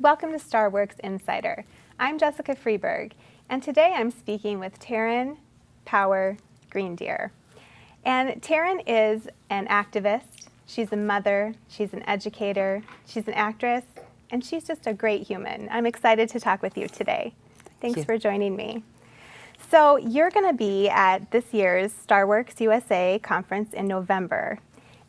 Welcome to Starworks Insider. I'm Jessica Freeburg, and today I'm speaking with Taryn Power Greendeer. And Taryn is an activist, she's a mother, she's an educator, she's an actress, and she's just a great human. I'm excited to talk with you today. Thanks for joining me. So you're going to be at this year's Starworks USA conference in November.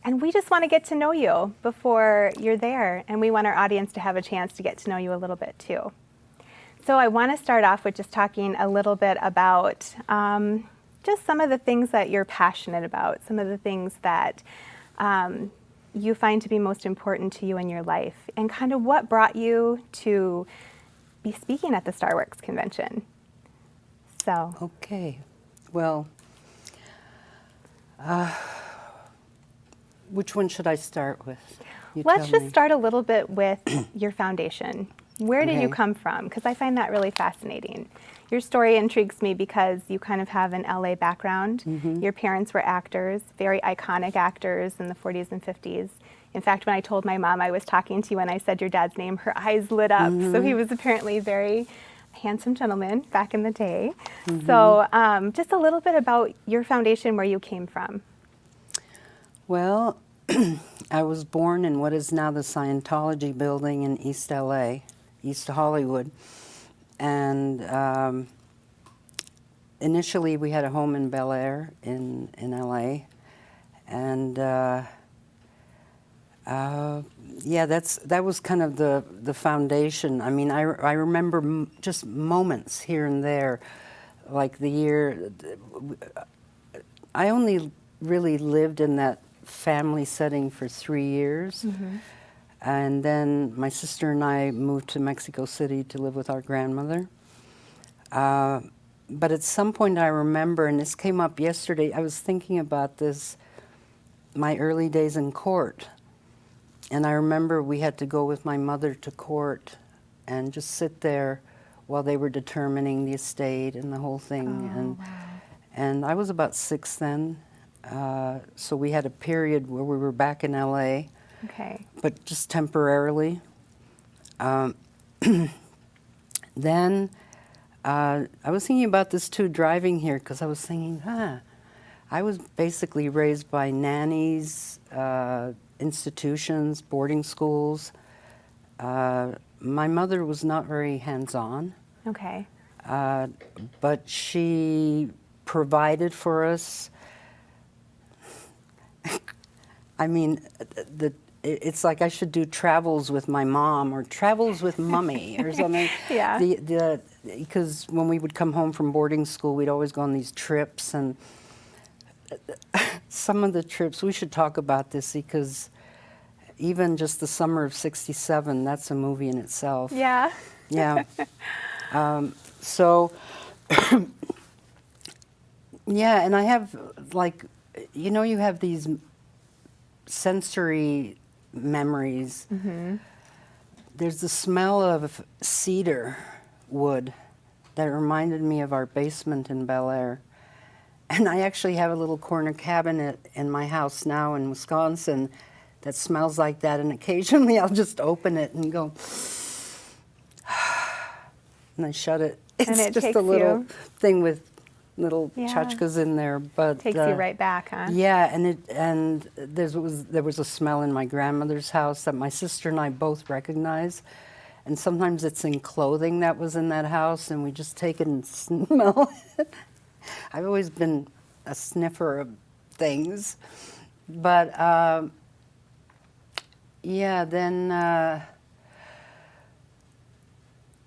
And we just want to get to know you before you're there, and we want our audience to have a chance to get to know you a little bit too. So I want to start off with just talking a little bit about just some of the things that you're passionate about, some of the things that you find to be most important to you in your life, and kind of what brought you to be speaking at the Starworks convention. So. Okay, well, which one should I start with? Let's just start a little bit with your foundation. Where did you come from? Because I find that really fascinating. Your story intrigues me because you kind of have an LA background. Your parents were actors, very iconic actors in the 40s and 50s. In fact, when I told my mom I was talking to you and I said your dad's name, her eyes lit up. So he was apparently a very handsome gentleman back in the day. So just a little bit about your foundation, where you came from. Well, I was born in what is now the Scientology building in East LA, East Hollywood. And initially we had a home in Bel Air in LA. And yeah, that was kind of the foundation. I mean, I remember just moments here and there, like the year, I only really lived in that family setting for 3 years. And then my sister and I moved to Mexico City to live with our grandmother. But at some point I remember, and this came up yesterday, I was thinking about this, my early days in court. And I remember we had to go with my mother to court and just sit there while they were determining the estate and the whole thing. And I was about 6 then. So we had a period where we were back in LA, but just temporarily. Then I was thinking about this too, driving here, because I was thinking, I was basically raised by nannies, institutions, boarding schools. My mother was not very hands-on. But she provided for us. I mean, it's like I should do travels with my mom or travels with mommy or something. Because when we would come home from boarding school, we'd always go on these trips, and some of the trips, we should talk about this, because even just the summer of '67, that's a movie in itself. Yeah. So, yeah, and I have, like, you know, you have these sensory memories. There's the smell of cedar wood that reminded me of our basement in Bel Air. And I actually have a little corner cabinet in my house now in Wisconsin that smells like that, and occasionally I'll just open it and go, and I shut it. It's just a little thing with little tchotchkes in there, but takes you right back, huh? Yeah, and there was a smell in my grandmother's house that my sister and I both recognize, and sometimes it's in clothing that was in that house, and we just take it and smell it. I've always been a sniffer of things, but yeah, then.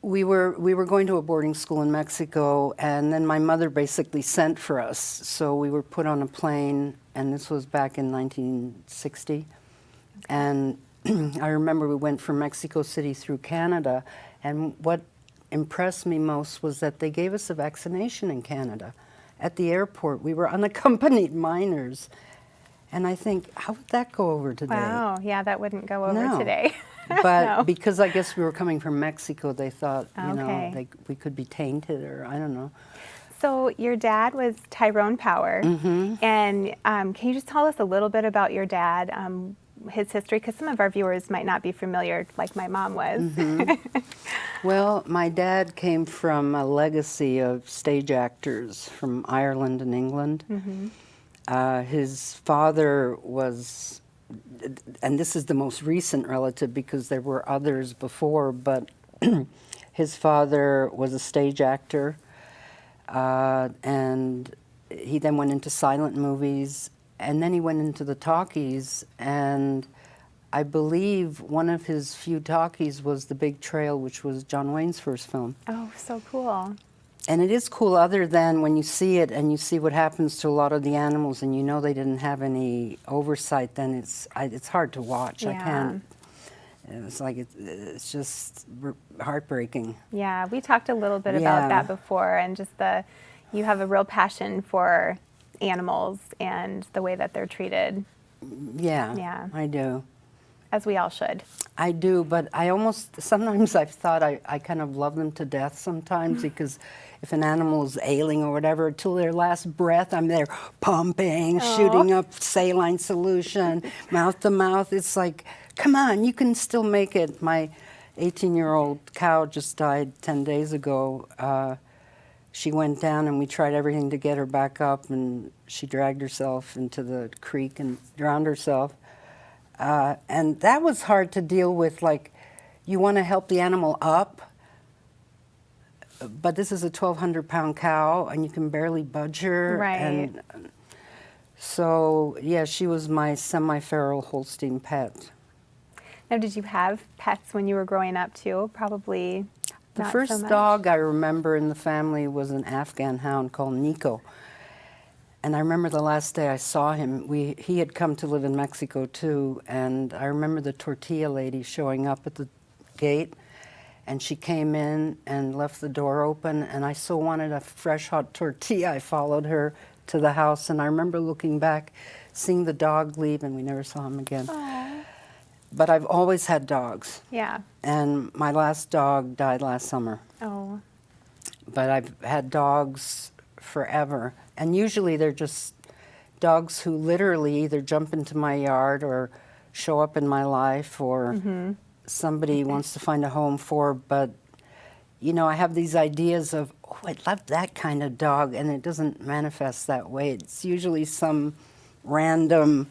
We were going to a boarding school in Mexico, and then my mother basically sent for us. So we were put on a plane, and this was back in 1960. And I remember we went from Mexico City through Canada, and what impressed me most was that they gave us a vaccination in Canada. At the airport, we were unaccompanied minors. And I think, how would that go over today? Wow, yeah, that wouldn't go over today. But because I guess we were coming from Mexico, they thought, you know, we could be tainted, or I don't know. So your dad was Taryn Power, and can you just tell us a little bit about your dad? his history? Because some of our viewers might not be familiar, like my mom was. Well, my dad came from a legacy of stage actors from Ireland and England. His father was, and this is the most recent relative because there were others before, but his father was a stage actor, and he then went into silent movies, and then he went into the talkies, and I believe one of his few talkies was The Big Trail, which was John Wayne's first film. Oh, so cool. And it is cool other than when you see it and you see what happens to a lot of the animals and you know they didn't have any oversight, then it's hard to watch. I Yeah. can't. It's like it's just heartbreaking. Yeah, we talked a little bit Yeah. about that before, and just you have a real passion for animals and the way that they're treated, Yeah, Yeah. I do. as we all should. I do, but sometimes I've thought I kind of love them to death sometimes because if an animal is ailing or whatever, till their last breath, I'm there pumping, shooting up saline solution, mouth to mouth. It's like, come on, you can still make it. My 18-year-old cow just died 10 days ago. She went down and we tried everything to get her back up, and she dragged herself into the creek and drowned herself. And that was hard to deal with. Like, you want to help the animal up, but this is a 1,200-pound cow, and you can barely budge her. Right. And so, yeah, she was my semi-feral Holstein pet. Now, did you have pets when you were growing up too? Probably The not first so much. dog I remember in the family was an Afghan hound called Nico. And I remember the last day I saw him, he had come to live in Mexico too, and I remember the tortilla lady showing up at the gate, and she came in and left the door open, and I so wanted a fresh hot tortilla, I followed her to the house, and I remember looking back, seeing the dog leave, and we never saw him again. Aw. But I've always had dogs, Yeah. and my last dog died last summer. Oh. But I've had dogs forever. And usually they're just dogs who literally either jump into my yard or show up in my life or somebody wants to find a home for. But, you know, I have these ideas of, oh, I'd love that kind of dog, and it doesn't manifest that way. It's usually some random,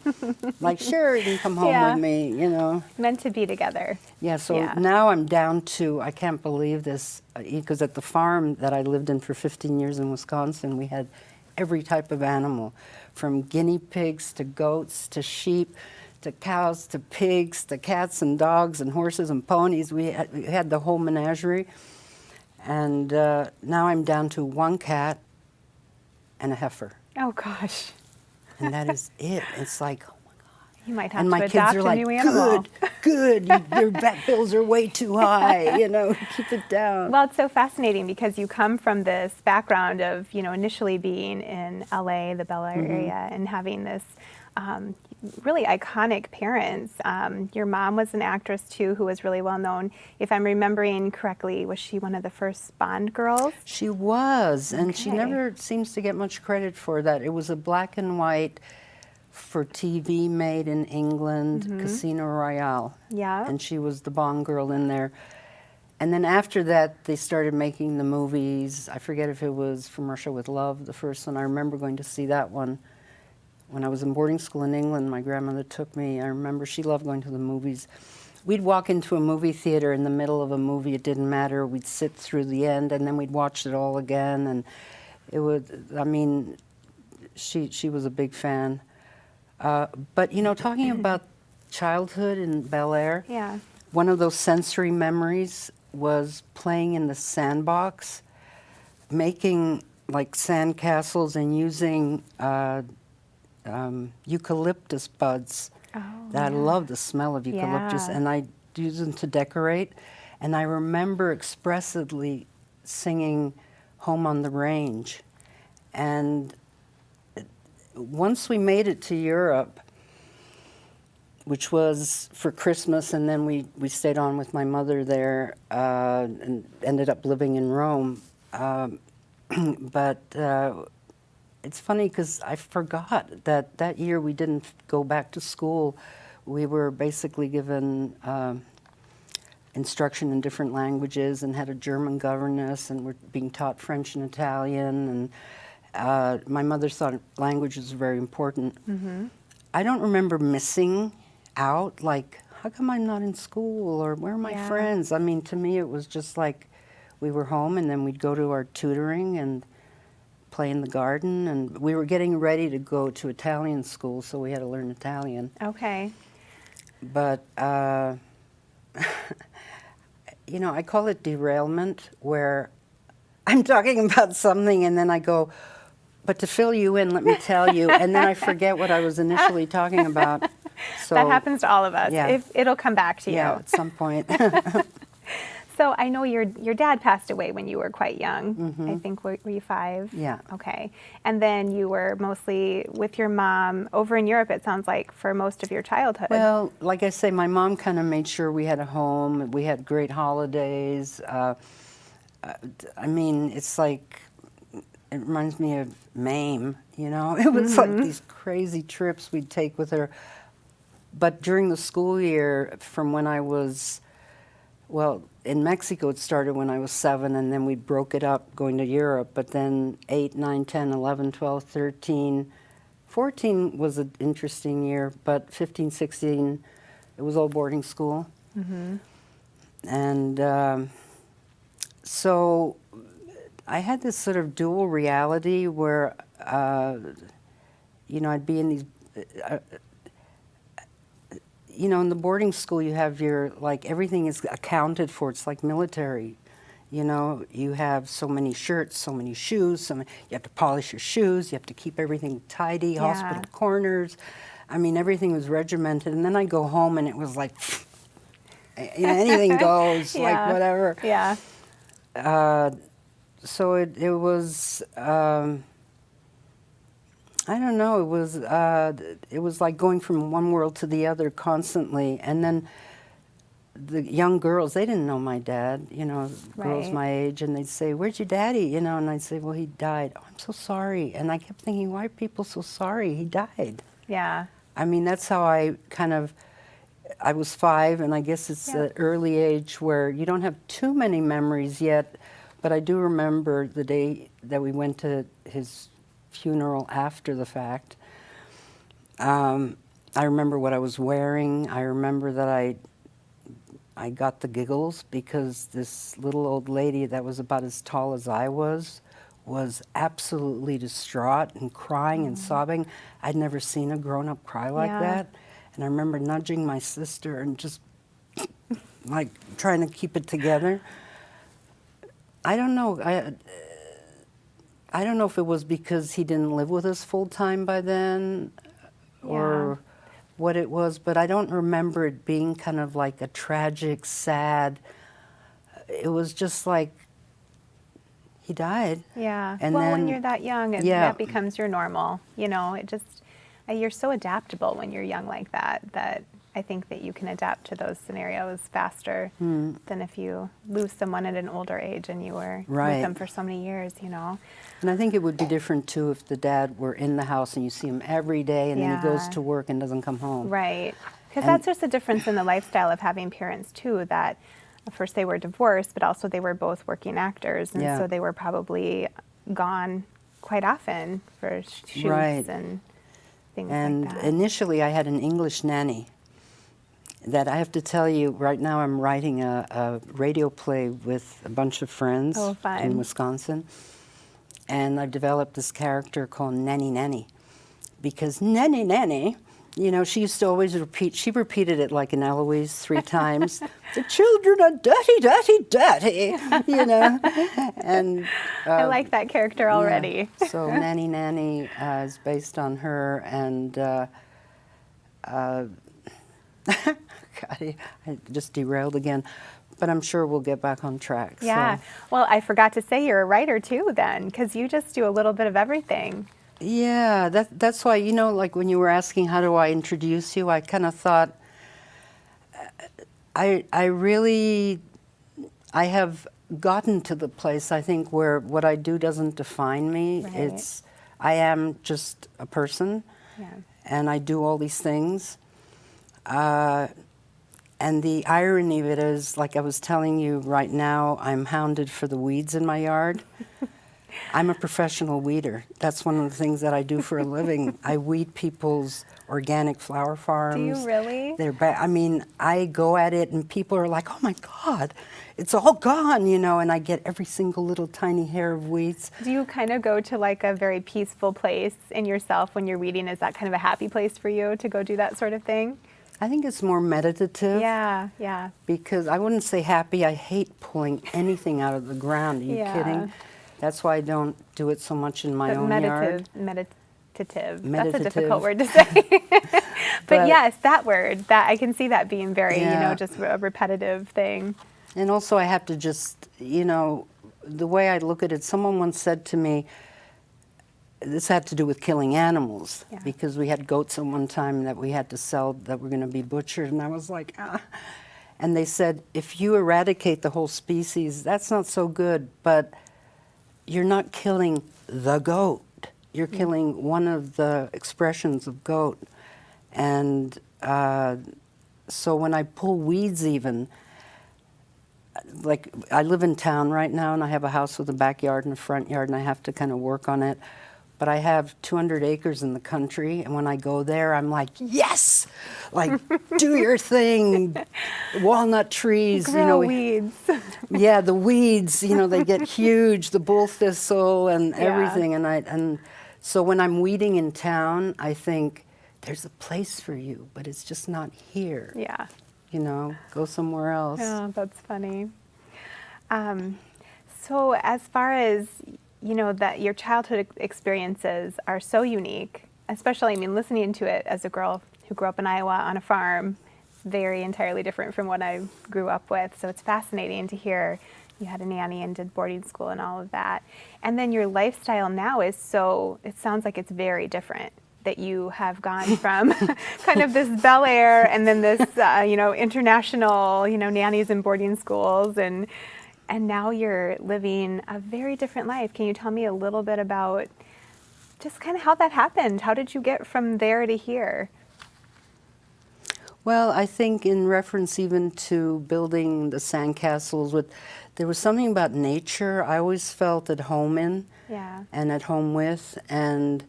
like, sure, you can come home Yeah. with me, you know. Meant to be together. Yeah, so Yeah. now I'm down to, I can't believe this, because at the farm that I lived in for 15 years in Wisconsin, we had every type of animal, from guinea pigs to goats to sheep to cows to pigs to cats and dogs and horses and ponies. We had the whole menagerie. And now I'm down to one cat and a heifer. Oh gosh. And that is it. It's like, You might have and to my kids adopt are a like, new animal. good, your vet bills are way too high, you know, keep it down. Well, it's so fascinating because you come from this background of, you know, initially being in LA, the Bel Air area, and having this really iconic parents. Your mom was an actress too, who was really well known. If I'm remembering correctly, was she one of the first Bond girls? She was, and she Okay. never seems to get much credit for that. It was a black and white for TV made in England, Casino Royale. Yeah. And she was the Bond girl in there. And then after that, they started making the movies. I forget if it was From Russia with Love, the first one. I remember going to see that one. When I was in boarding school in England, my grandmother took me. I remember she loved going to the movies. We'd walk into a movie theater in the middle of a movie. It didn't matter. We'd sit through the end, and then we'd watch it all again. And it would, I mean, she was a big fan. But, you know, talking about childhood in Bel Air, Yeah. one of those sensory memories was playing in the sandbox, making like sand castles and using eucalyptus buds. Oh, That I love the smell of eucalyptus, Yeah. and I use them to decorate. And I remember expressively singing Home on the Range. And once we made it to Europe, which was for Christmas, and then we stayed on with my mother there and ended up living in Rome. But it's funny because I forgot that year we didn't go back to school. we were basically given instruction in different languages and had a German governess, and were being taught French and Italian. And my mother thought language was very important. I don't remember missing out, like, how come I'm not in school, or where are my friends? I mean, to me, it was just like we were home, and then we'd go to our tutoring and play in the garden. And we were getting ready to go to Italian school, so we had to learn Italian. Okay. But, you know, I call it derailment, where I'm talking about something and then I go, but to fill you in, let me tell you, and then I forget what I was initially talking about. So That happens to all of us. Yeah. It'll come back to you. Yeah, at some point. So I know your dad passed away when you were quite young. I think, were you 5? Yeah. Okay. And then you were mostly with your mom over in Europe, it sounds like, for most of your childhood. Well, like I say, my mom kind of made sure we had a home. We had great holidays. I mean, it's like, it reminds me of Mame, you know? It was like these crazy trips we'd take with her. But during the school year, from when I was, well, in Mexico it started when I was 7, and then we broke it up going to Europe. But then 8, 9, 10, 11, 12, 13, 14 was an interesting year, but 15, 16, it was all boarding school. And so I had this sort of dual reality where, you know, I'd be in these, you know, in the boarding school you have your, like, everything is accounted for. It's like military. You know, you have so many shirts, so many shoes, you have to polish your shoes, you have to keep everything tidy, hospital corners. I mean, everything was regimented. And then I go home and it was like, you know, anything goes, like whatever. Yeah. So it was, I don't know, it was like going from one world to the other constantly. And then the young girls, they didn't know my dad, you know, girls my age, and they'd say, "Where's your daddy?" You know, and I'd say, "Well, he died." "Oh, I'm so sorry." And I kept thinking, why are people so sorry? He died. Yeah. I mean, that's how I kind of, I was 5, and I guess it's the early age where you don't have too many memories yet, but I do remember the day that we went to his funeral after the fact. I remember what I was wearing. I remember that I got the giggles because this little old lady that was about as tall as I was absolutely distraught and crying and sobbing. I'd never seen a grown-up cry like that. And I remember nudging my sister and just like trying to keep it together. I don't know. I don't know if it was because he didn't live with us full time by then or what it was, but I don't remember it being kind of like a tragic, sad. It was just like he died. Yeah. And well, then, when you're that young, that becomes your normal. You know, it just, you're so adaptable when you're young like that, that I think that you can adapt to those scenarios faster than if you lose someone at an older age and you were with them for so many years, you know. And I think it would be different, too, if the dad were in the house and you see him every day and then he goes to work and doesn't come home. Right. Because that's just a difference in the lifestyle of having parents, too, that first they were divorced, but also they were both working actors. And so they were probably gone quite often for shoots and things like that. And initially I had an English nanny that I have to tell you, right now I'm writing a radio play with a bunch of friends in Wisconsin. And I've developed this character called Nanny Nanny. Because Nanny Nanny, you know, she used to always repeat, she repeated it like an Eloise 3 times. "The children are dirty, dirty, dirty," you know. And I like that character already. So Nanny Nanny is based on her, and God, I just derailed again. But I'm sure we'll get back on track. Yeah. So. Well, I forgot to say you're a writer too then, because you just do a little bit of everything. Yeah, that's why, you know, like when you were asking how do I introduce you, I kind of thought, I have gotten to the place, I think, where what I do doesn't define me. I am just a person, and I do all these things. And the irony of it is, like I was telling you right now, I'm hounded for the weeds in my yard. I'm a professional weeder. That's one of the things that I do for a living. I weed people's organic flower farms. Do you really? I mean, I go at it and people are like, oh my God, it's all gone, you know, and I get every single little tiny hair of weeds. Do you kind of go to like a very peaceful place in yourself when you're weeding? Is that kind of a happy place for you to go do that sort of thing? I think it's more meditative. Yeah, yeah. Because I wouldn't say happy. I hate pulling anything out of the ground. Are you kidding? That's why I don't do it so much in my own yard. Meditative. That's a difficult word to say. but yes, that word, that I can see that being very, you know, just a repetitive thing. And also I have to just, you know, the way I look at it, someone once said to me, this had to do with killing animals, because we had goats at one time that we had to sell that were going to be butchered, and I was like, ah. And they said, if you eradicate the whole species, that's not so good, but you're not killing the goat. You're killing one of the expressions of goat. And so when I pull weeds even, like I live in town right now and I have a house with a backyard and a front yard and I have to kind of work on it. But I have 200 acres in the country, and when I go there, I'm like, yes! Like, do your thing. Walnut trees, Grow you know. Weeds. Yeah, the weeds, you know, they get huge, the bull thistle and everything. And so when I'm weeding in town, I think, there's a place for you, but it's just not here. Yeah. You know, go somewhere else. Yeah, that's funny. So as far as, you know, that your childhood experiences are so unique, especially, I mean, listening to it as a girl who grew up in Iowa on a farm, it's very entirely different from what I grew up with. So it's fascinating to hear you had a nanny and did boarding school and all of that. And then your lifestyle now is so, it sounds like it's very different, that you have gone from kind of this Bel Air and then this, you know, international, you know, nannies and boarding schools, and now you're living a very different life. Can you tell me a little bit about just kind of how that happened? How did you get from there to here? Well, I think in reference even to building the sandcastles, there was something about nature I always felt at home in and at home with, and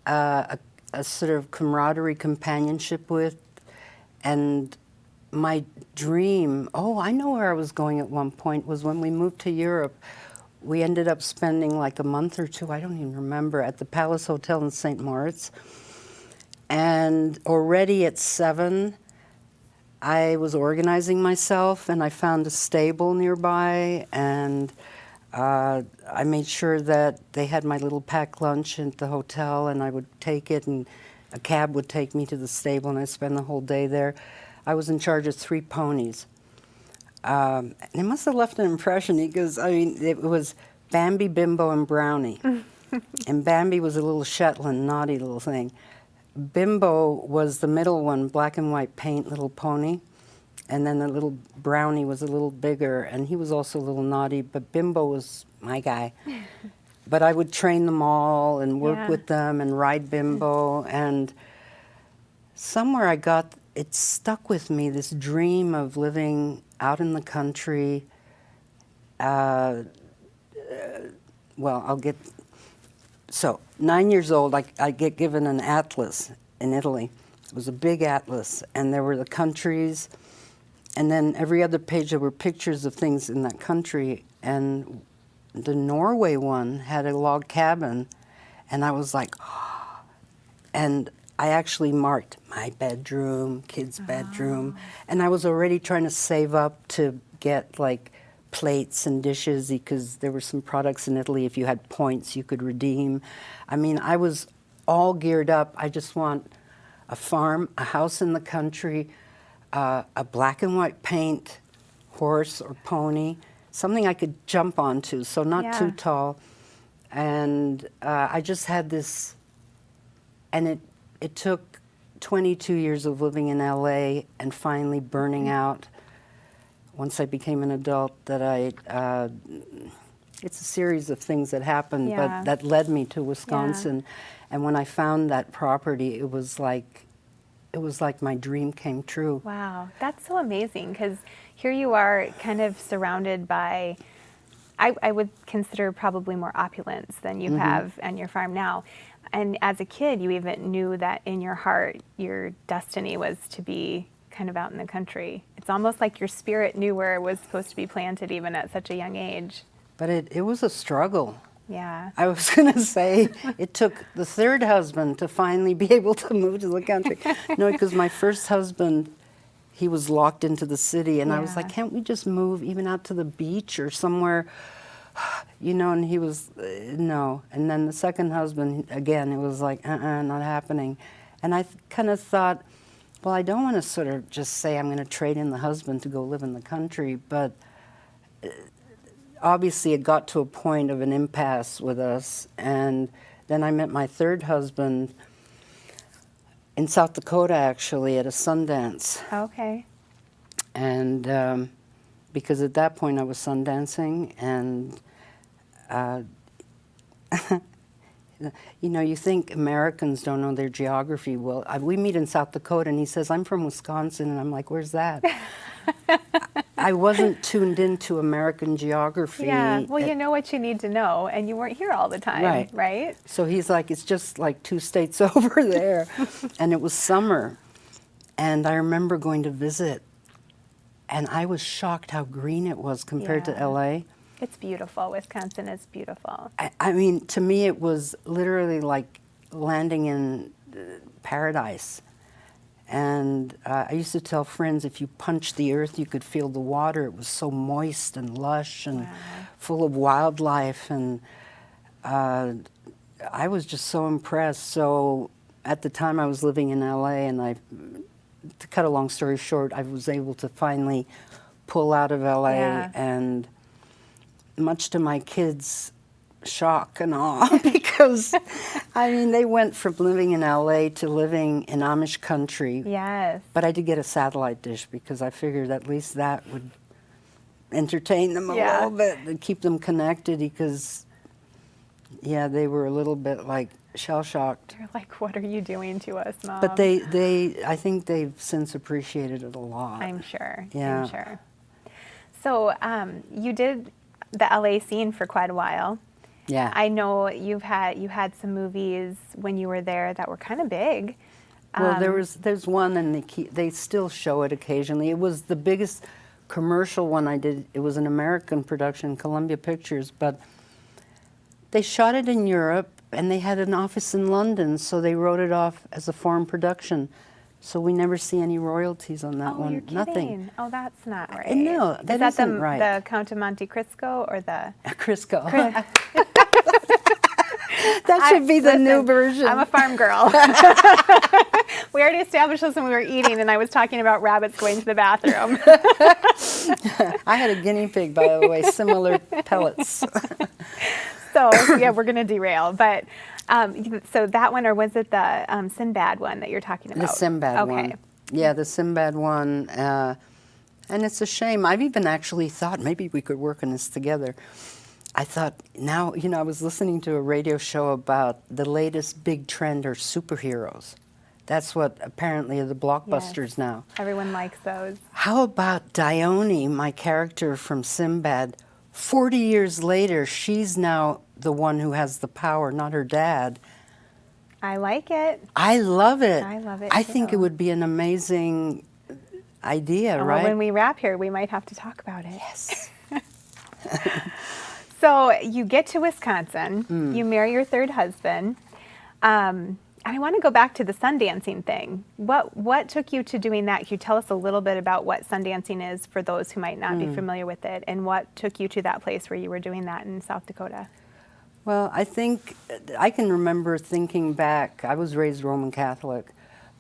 a sort of camaraderie, companionship with, and my dream, I know where I was going at one point, was when we moved to Europe. We ended up spending like a month or two, I don't even remember, at the Palace Hotel in St. Moritz. And already at 7, I was organizing myself, and I found a stable nearby, and I made sure that they had my little packed lunch at the hotel, and I would take it, and a cab would take me to the stable, and I'd spend the whole day there. I was in charge of 3 ponies. And it must have left an impression, because, I mean, it was Bambi, Bimbo, and Brownie. And Bambi was a little Shetland, naughty little thing. Bimbo was the middle one, black and white paint little pony. And then the little Brownie was a little bigger, and he was also a little naughty, but Bimbo was my guy. But I would train them all and work with them and ride Bimbo. And somewhere it stuck with me, this dream of living out in the country. So 9 years old, I get given an atlas in Italy. It was a big atlas, and there were the countries, and then every other page there were pictures of things in that country, and the Norway one had a log cabin, and I was like, oh. And I actually marked my bedroom, kids' bedroom, and I was already trying to save up to get like plates and dishes, because there were some products in Italy, if you had points, you could redeem. I mean, I was all geared up. I just want a farm, a house in the country, a black and white paint horse or pony, something I could jump onto, so not too tall. And I just had this, and it took 22 years of living in LA and finally burning out once I became an adult, that it's a series of things that happened, but that led me to Wisconsin. And when I found that property, it was like it was like my dream came true. Wow, that's so amazing, because here you are kind of surrounded by, I would consider probably more opulence than you have on your farm now. And as a kid, you even knew that in your heart, your destiny was to be kind of out in the country. It's almost like your spirit knew where it was supposed to be planted even at such a young age. But it was a struggle. Yeah. I was going to say it took the third husband to finally be able to move to the country. No, because my first husband, he was locked into the city, and I was like, can't we just move even out to the beach or somewhere, you know? And he was, no. And then the second husband, again, it was like, not happening. And I kind of thought, well, I don't want to sort of just say I'm going to trade in the husband to go live in the country, but obviously it got to a point of an impasse with us. And then I met my third husband in South Dakota, actually, at a Sundance. Okay. And because at that point I was sundancing, and you know, you think Americans don't know their geography. Well, we meet in South Dakota, and he says, I'm from Wisconsin, and I'm like, where's that? I wasn't tuned into American geography. Yeah, well, you know what you need to know, and you weren't here all the time, right? So he's like, it's just like 2 states over there. And it was summer, and I remember going to visit, and I was shocked how green it was compared to LA. It's beautiful. Wisconsin is beautiful. I mean, to me, it was literally like landing in paradise. And I used to tell friends, if you punched the earth, you could feel the water. It was so moist and lush and full of wildlife. And I was just so impressed. So at the time I was living in LA, and to cut a long story short, I was able to finally pull out of LA, and much to my kids' shock and awe, because I mean, they went from living in LA to living in Amish country. Yes. But I did get a satellite dish, because I figured at least that would entertain them a little bit and keep them connected, because they were a little bit like shell-shocked. They're like, what are you doing to us, Mom? But I think they've since appreciated it a lot. I'm sure. Yeah. I'm sure. So you did the LA scene for quite a while. Yeah. I know you had some movies when you were there that were kind of big. Well, there's one, and they still show it occasionally. It was the biggest commercial one I did. It was an American production, Columbia Pictures, but they shot it in Europe, and they had an office in London, so they wrote it off as a foreign production. So we never see any royalties on that one. You're kidding. Nothing. Oh, that's not right. No, that isn't right. The Count of Monte Cristo or the Crisco? That should be the new version. I'm a farm girl. We already established this when we were eating, and I was talking about rabbits going to the bathroom. I had a guinea pig, by the way, similar pellets. So yeah, we're going to derail, but so that one, or was it the Sinbad one that you're talking about? The Sinbad one. Yeah, the Sinbad one. And it's a shame. I've even actually thought maybe we could work on this together. I thought, now, you know, I was listening to a radio show about the latest big trend are superheroes. That's what apparently are the blockbusters now. Everyone likes those. How about Dione, my character from Sinbad? 40 years later, she's now the one who has the power, not her dad. I like it. I love it. I love it, I think it would be an amazing idea, right? Well, when we wrap here, we might have to talk about it. Yes. So you get to Wisconsin, you marry your third husband, and I want to go back to the sundancing thing. What took you to doing that? Can you tell us a little bit about what sundancing is for those who might not be familiar with it, and what took you to that place where you were doing that in South Dakota? Well, I think I can remember thinking back. I was raised Roman Catholic,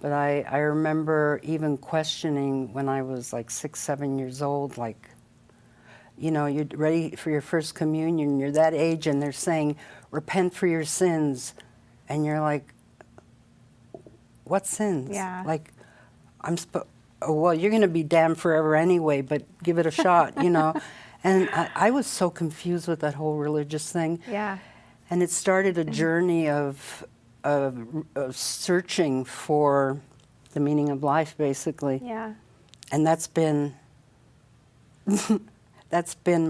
but I remember even questioning when I was like 6, 7 years old, like, you know, you're ready for your first communion, you're that age, and they're saying, repent for your sins. And you're like, what sins? Yeah. Like, well, you're going to be damned forever anyway, but give it a shot, you know. And I was so confused with that whole religious thing. Yeah. And it started a journey of searching for the meaning of life, basically. Yeah. And that's been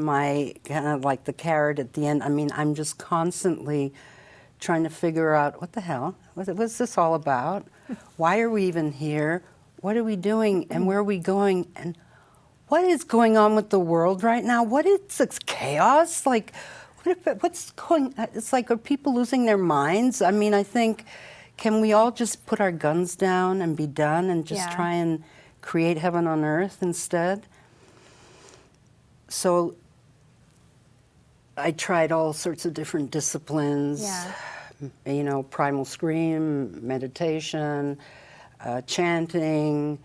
my kind of like the carrot at the end. I mean, I'm just constantly trying to figure out, what the hell? What's this all about? Why are we even here? What are we doing? And where are we going? And what is going on with the world right now? What is this chaos? Like, what's going, it's like, are people losing their minds? I mean, I think, can we all just put our guns down and be done and just try and create heaven on earth instead? So I tried all sorts of different disciplines, you know, primal scream, meditation, chanting.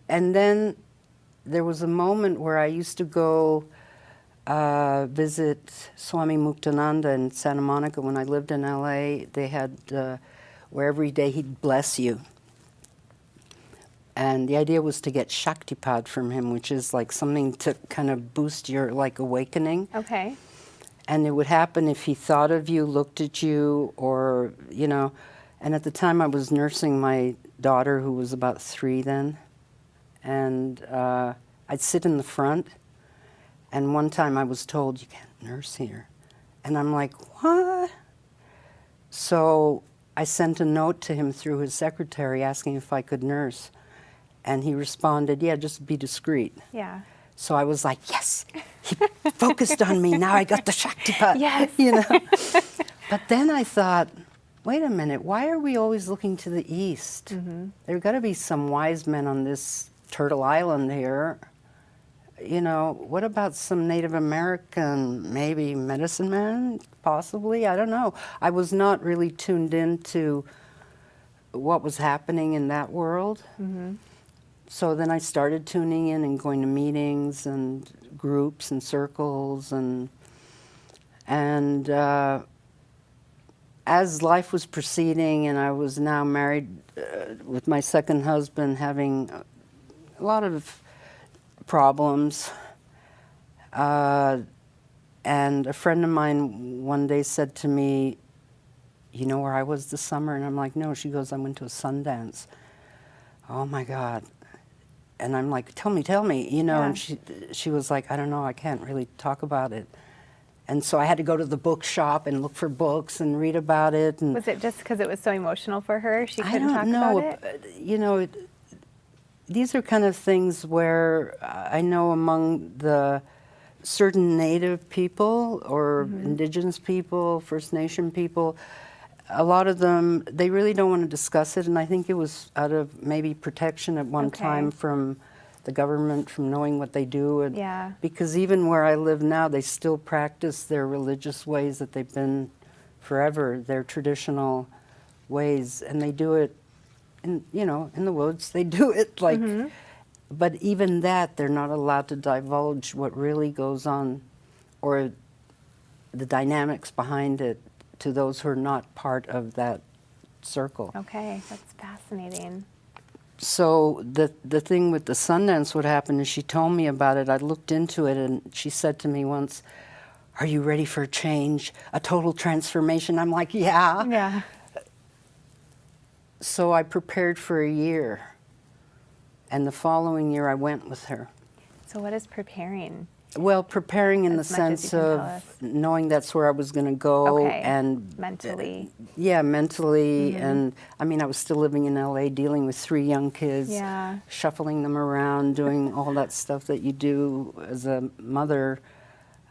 And then there was a moment where I used to go visit Swami Muktananda in Santa Monica when I lived in LA. They had where every day he'd bless you. And the idea was to get Shaktipad from him, which is like something to kind of boost your like awakening. Okay. And it would happen if he thought of you, looked at you, or, you know. And at the time I was nursing my daughter, who was about 3 then. And I'd sit in the front. And one time I was told, you can't nurse here. And I'm like, what? So I sent a note to him through his secretary asking if I could nurse. And he responded, yeah, just be discreet. Yeah. So I was like, yes, he focused on me. Now I got the Shaktipad. Yes. You know? But then I thought, wait a minute, why are we always looking to the east? Mm-hmm. There got to be some wise men on this Turtle Island here. You know, what about some Native American, maybe medicine man, possibly? I don't know. I was not really tuned into what was happening in that world. Mm-hmm. So then I started tuning in and going to meetings and groups and circles, and as life was proceeding, and I was now married with my second husband, having a lot of problems, and a friend of mine one day said to me, you know where I was this summer? And I'm like, no. She goes, I went to a Sundance. Oh my God. And I'm like, tell me, you know. And she was like, I don't know, I can't really talk about it. And so I had to go to the bookshop and look for books and read about it. And Was it just because it was so emotional for her? She couldn't I talk don't know. about it? You know, these are kind of things where I know among the certain Native people or Indigenous people, First Nation people, a lot of them, they really don't want to discuss it, and I think it was out of maybe protection at one time from the government, from knowing what they do. And because even where I live now, they still practice their religious ways that they've been forever, their traditional ways, and they do it in, you know, in the woods. They do it like, but even that, they're not allowed to divulge what really goes on or the dynamics behind it to those who are not part of that circle. Okay, that's fascinating. So the thing with the Sundance, what happened is she told me about it. I looked into it, and she said to me once, are you ready for a change, a total transformation? I'm like, yeah. Yeah. So I prepared for a year, and the following year I went with her. So what is preparing? Well, preparing in the As much as sense you can tell of us. knowing that's where I was going to go, and mentally. Yeah, mentally, and I mean, I was still living in LA, dealing with 3 young kids, shuffling them around, doing all that stuff that you do as a mother.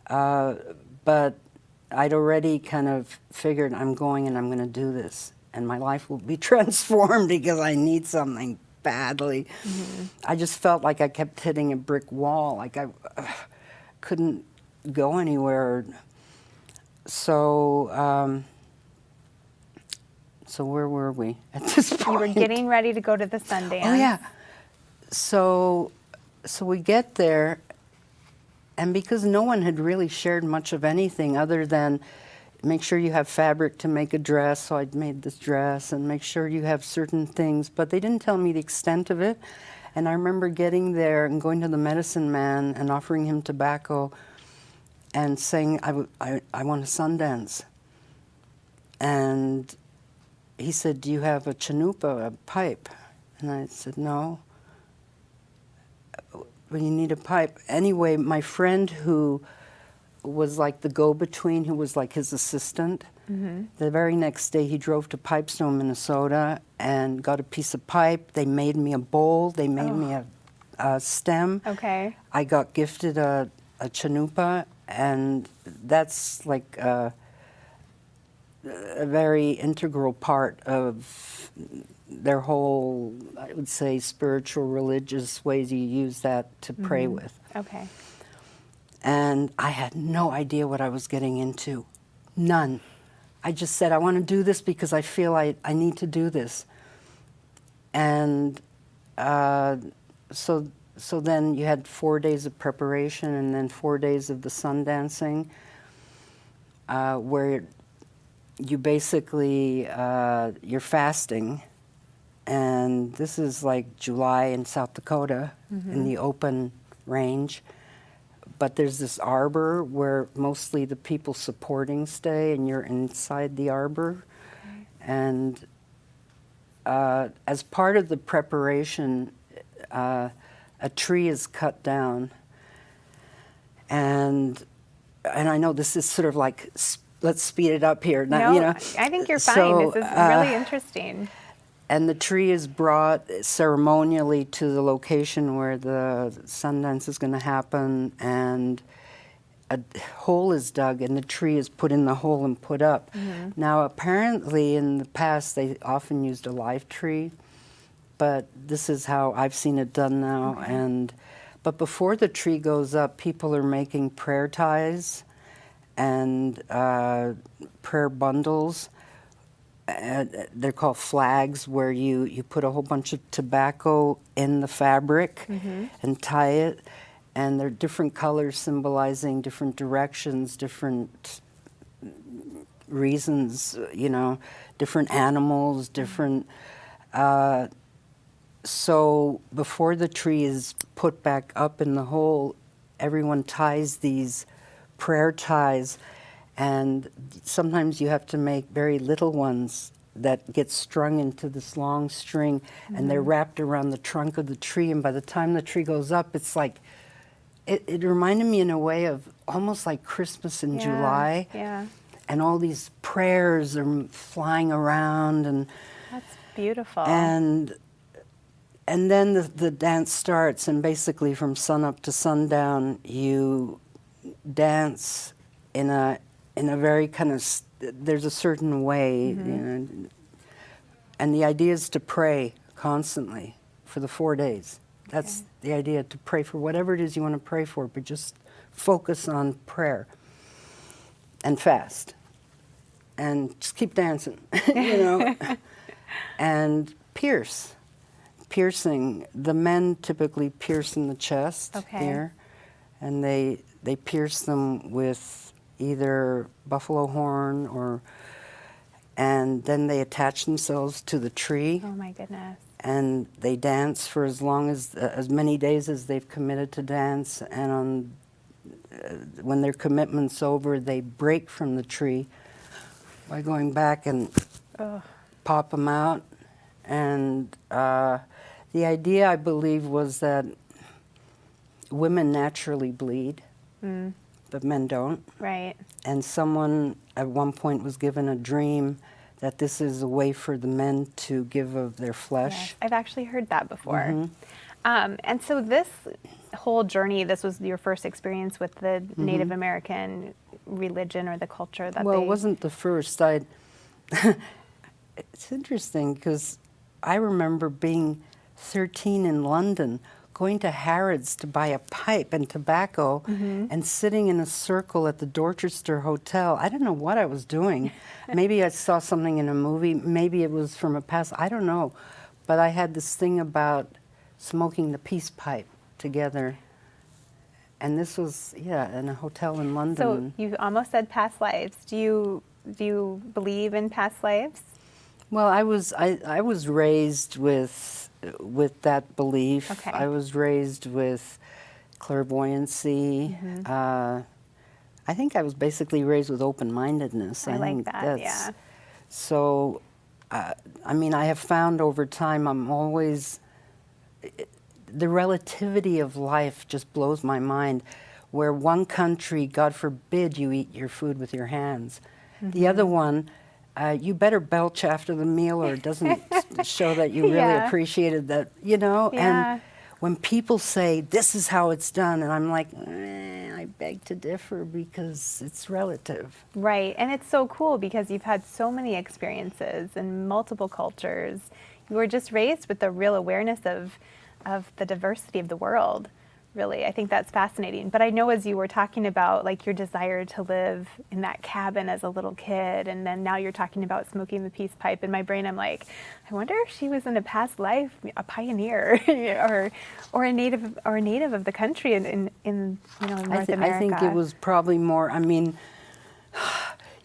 But I'd already kind of figured, I'm going and I'm going to do this, and my life will be transformed because I need something badly. I just felt like I kept hitting a brick wall, like I couldn't go anywhere. So, so where were we at this point? You were getting ready to go to the Sundance. Oh yeah. So we get there, and because no one had really shared much of anything other than make sure you have fabric to make a dress, so I'd made this dress, and make sure you have certain things, but they didn't tell me the extent of it. And I remember getting there and going to the medicine man and offering him tobacco and saying, I want a Sundance. And he said, do you have a chanupa, a pipe? And I said, no. Well, you need a pipe. Anyway, my friend who was like the go-between, who was like his assistant, the very next day he drove to Pipestone, Minnesota, and got a piece of pipe. They made me a bowl. They made me a stem. Okay. I got gifted a chanupa, and that's like a very integral part of their whole, I would say, spiritual, religious ways you use that to pray with. Okay. And I had no idea what I was getting into. None. I just said, I want to do this because I feel I need to do this. And so then you had 4 days of preparation and then 4 days of the sun dancing, where you basically, you're fasting. And this is like July in South Dakota in the open range. But there's this arbor where mostly the people supporting stay, and you're inside the arbor. Okay. And as part of the preparation, a tree is cut down. And I know this is sort of like, let's speed it up here. Now, No, you know, I think you're fine. so, This is really interesting. And the tree is brought ceremonially to the location where the Sundance is going to happen, and a hole is dug, and the tree is put in the hole and put up. Now, apparently, in the past, they often used a live tree, but this is how I've seen it done now. Okay. But before the tree goes up, people are making prayer ties and prayer bundles. They're called flags, where you put a whole bunch of tobacco in the fabric and tie it, and they're different colors symbolizing different directions, different reasons, you know, different animals, different. So before the tree is put back up in the hole, everyone ties these prayer ties. And sometimes you have to make very little ones that get strung into this long string, and they're wrapped around the trunk of the tree. And by the time the tree goes up, it's like, it reminded me in a way of almost like Christmas in July. Yeah. And all these prayers are flying around. And that's beautiful. And then the dance starts, and basically from sunup to sundown, you dance in a very kind of, there's a certain way, you know, and the idea is to pray constantly for the 4 days. That's the idea, to pray for whatever it is you want to pray for, but just focus on prayer and fast and just keep dancing, you know, and piercing. The men typically pierce in the chest here, and they pierce them with either buffalo horn and then they attach themselves to the tree. Oh my goodness. And they dance for as many days as they've committed to dance, and when their commitment's over, they break from the tree by going back and pop them out. And the idea, I believe, was that women naturally bleed. But men don't. Right. And someone at one point was given a dream that this is a way for the men to give of their flesh. Yes, I've actually heard that before. And so this whole journey, this was your first experience with the Native American religion or the culture that Well, it wasn't the first. It's interesting because I remember being 13 in London, going to Harrods to buy a pipe and tobacco and sitting in a circle at the Dorchester Hotel. I don't know what I was doing. Maybe I saw something in a movie. Maybe it was from a past. I don't know. But I had this thing about smoking the peace pipe together. And this was, in a hotel in London. So you almost said past lives. Do you believe in past lives? Well, I was raised with that belief. Okay. I was raised with clairvoyancy. I think I was basically raised with open-mindedness. I like that, yeah. So I mean, I have found over time I'm always, the relativity of life just blows my mind. Where one country, God forbid you eat your food with your hands. The other one, you better belch after the meal or it doesn't show that you really Yeah. appreciated that, you know? Yeah. And when people say, this is how it's done, and I'm like, I beg to differ because it's relative. Right. And it's so cool because you've had so many experiences in multiple cultures. You were just raised with a real awareness of the diversity of the world. Really, I think that's fascinating. But I know as you were talking about like your desire to live in that cabin as a little kid, and then now you're talking about smoking the peace pipe. In my brain, I'm like, I wonder if she was in a past life a pioneer or a native of the country in North America. I think it was probably more. I mean,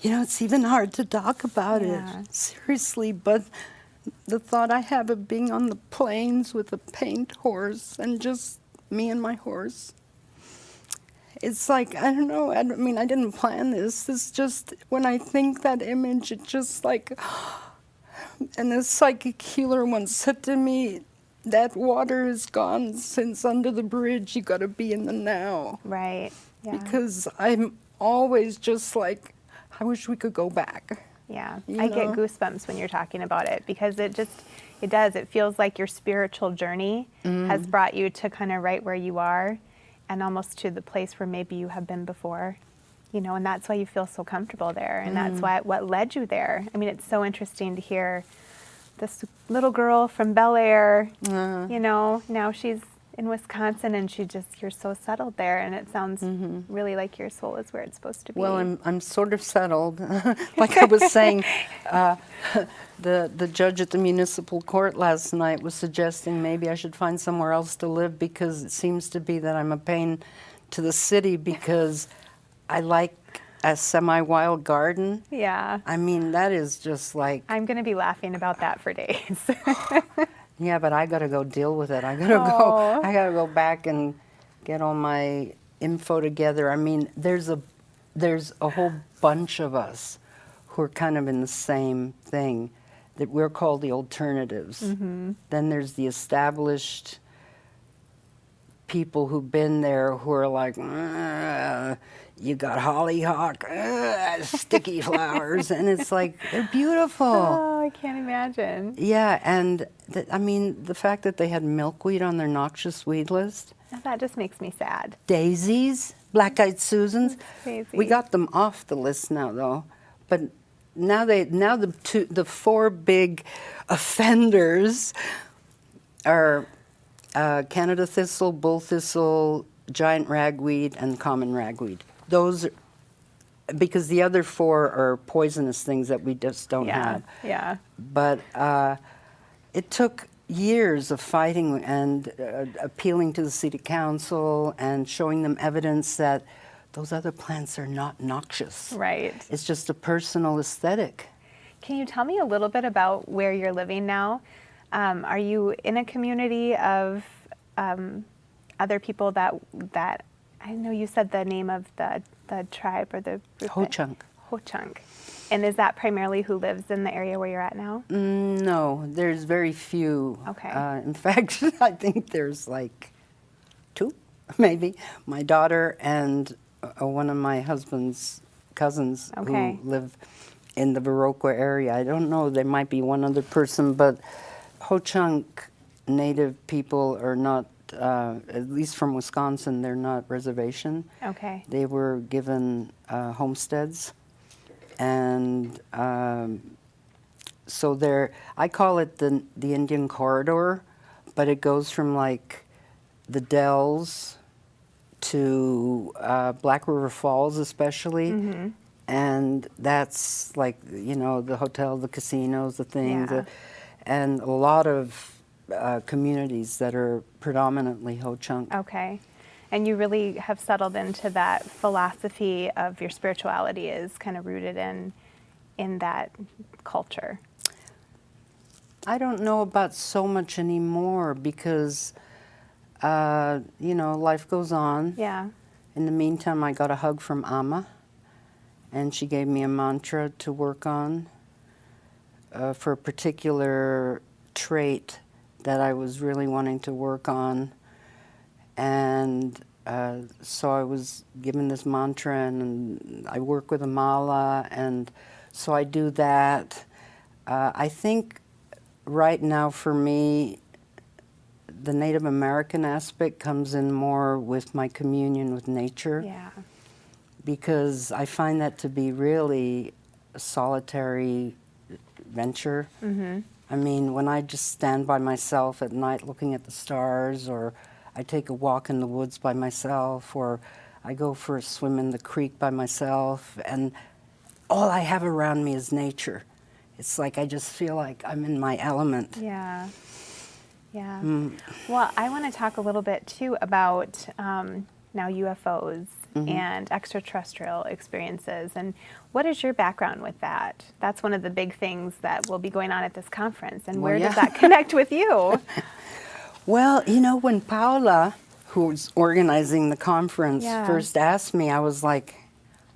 you know, it's even hard to talk about it seriously. But the thought I have of being on the plains with a paint horse and just me and my horse. It's like, I don't know, I mean, I didn't plan this. It's just, when I think that image, it just like, and a psychic healer once said to me, that water is gone since under the bridge, you gotta be in the now. Right. Yeah. Because I'm always just like, I wish we could go back. Yeah, You I get know? goosebumps when you're talking about it because it does. It feels like your spiritual journey has brought you to kind of right where you are and almost to the place where maybe you have been before, you know, and that's why you feel so comfortable there. And that's what led you there. I mean, it's so interesting to hear this little girl from Bel Air, you know, now she's in Wisconsin and you're so settled there, and it sounds really like your soul is where it's supposed to be. Well, I'm sort of settled. Like I was saying, the judge at the municipal court last night was suggesting maybe I should find somewhere else to live because it seems to be that I'm a pain to the city because I like a semi-wild garden. Yeah. I mean, that is just like... I'm going to be laughing about that for days. Yeah, but I got to go deal with it. I got to go back and get all my info together. I mean, there's a whole bunch of us who are kind of in the same thing, that we're called the alternatives. Then there's the established people who've been there who are like, you got hollyhock, sticky flowers, and it's like, they're beautiful. Oh, I can't imagine. Yeah, and I mean, the fact that they had milkweed on their noxious weed list. That just makes me sad. Daisies, black-eyed Susans. Crazy. We got them off the list now, though. But now the four big offenders are Canada thistle, bull thistle, giant ragweed, and common ragweed. Those, because the other four are poisonous things that we just don't have. Yeah. But it took years of fighting and appealing to the city council and showing them evidence that those other plants are not noxious. Right. It's just a personal aesthetic. Can you tell me a little bit about where you're living now? Are you in a community of other people that I know you said the name of the tribe or the group? Ho-Chunk. Ho-Chunk. And is that primarily who lives in the area where you're at now? No, there's very few. Okay. In fact, I think there's like 2, maybe. My daughter and one of my husband's cousins Okay. who live in the Viroqua area. I don't know, there might be one other person, but Ho-Chunk native people are not, at least from Wisconsin, they're not reservation. Okay. They were given homesteads. And so I call it the Indian Corridor, but it goes from like the Dells to Black River Falls especially. And that's like, you know, the hotel, the casinos, the things, Yeah. and a lot of communities that are predominantly Ho-Chunk. Okay. And you really have settled into that philosophy of your spirituality is kind of rooted in that culture. I don't know about so much anymore because, you know, life goes on. Yeah. In the meantime, I got a hug from Amma, and she gave me a mantra to work on. for a particular trait that I was really wanting to work on. And so I was given this mantra, and I work with a mala, and so I do that. I think right now for me, the Native American aspect comes in more with my communion with nature. Yeah. Because I find that to be really a solitary venture. Mm-hmm. I mean, when I just stand by myself at night looking at the stars, or I take a walk in the woods by myself, or I go for a swim in the creek by myself, and all I have around me is nature. It's like I just feel like I'm in my element. Yeah. Yeah. Well, I want to talk a little bit too about now UFOs and extraterrestrial experiences. And what is your background with that? That's one of the big things that will be going on at this conference. And where does that connect with you? Well, you know, when Paula, who's organizing the conference, first asked me, I was like,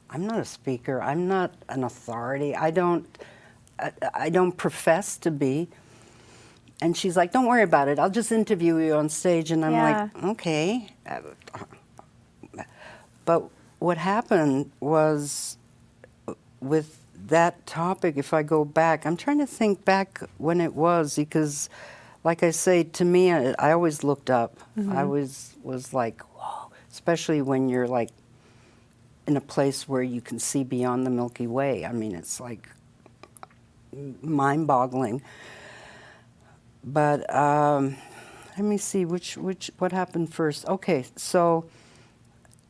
I'm not a speaker. I'm not an authority. I don't profess to be. And she's like, don't worry about it. I'll just interview you on stage. And I'm like, okay. But what happened was with that topic, if I go back, I'm trying to think back when it was, because like I say, to me, I always looked up. I always was like, whoa, especially when you're like in a place where you can see beyond the Milky Way. I mean, it's like mind-boggling. But let me see, what happened first? Okay, so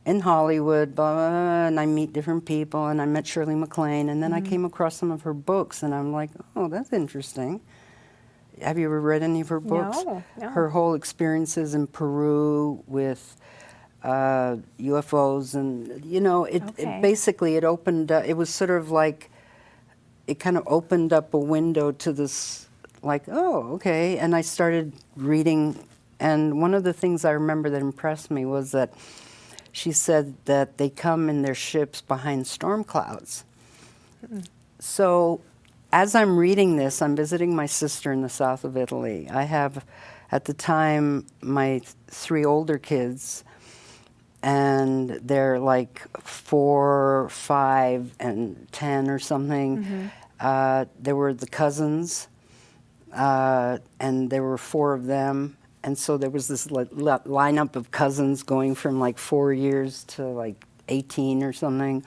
in Hollywood, blah, blah, blah, and I meet different people, and I met Shirley MacLaine, and then I came across some of her books, and I'm like, oh, that's interesting. Have you ever read any of her books? No. Her whole experiences in Peru with UFOs, and you know, it basically it opened. It was sort of like it kind of opened up a window to this. Like, oh, okay, and I started reading, and one of the things I remember that impressed me was that she said that they come in their ships behind storm clouds. So as I'm reading this, I'm visiting my sister in the south of Italy. I have, at the time, my 3 older kids, and they're like 4, 5, and 10 or something. There were the cousins, and there were 4 of them. And so there was this lineup of cousins going from like 4 years to like 18 or something.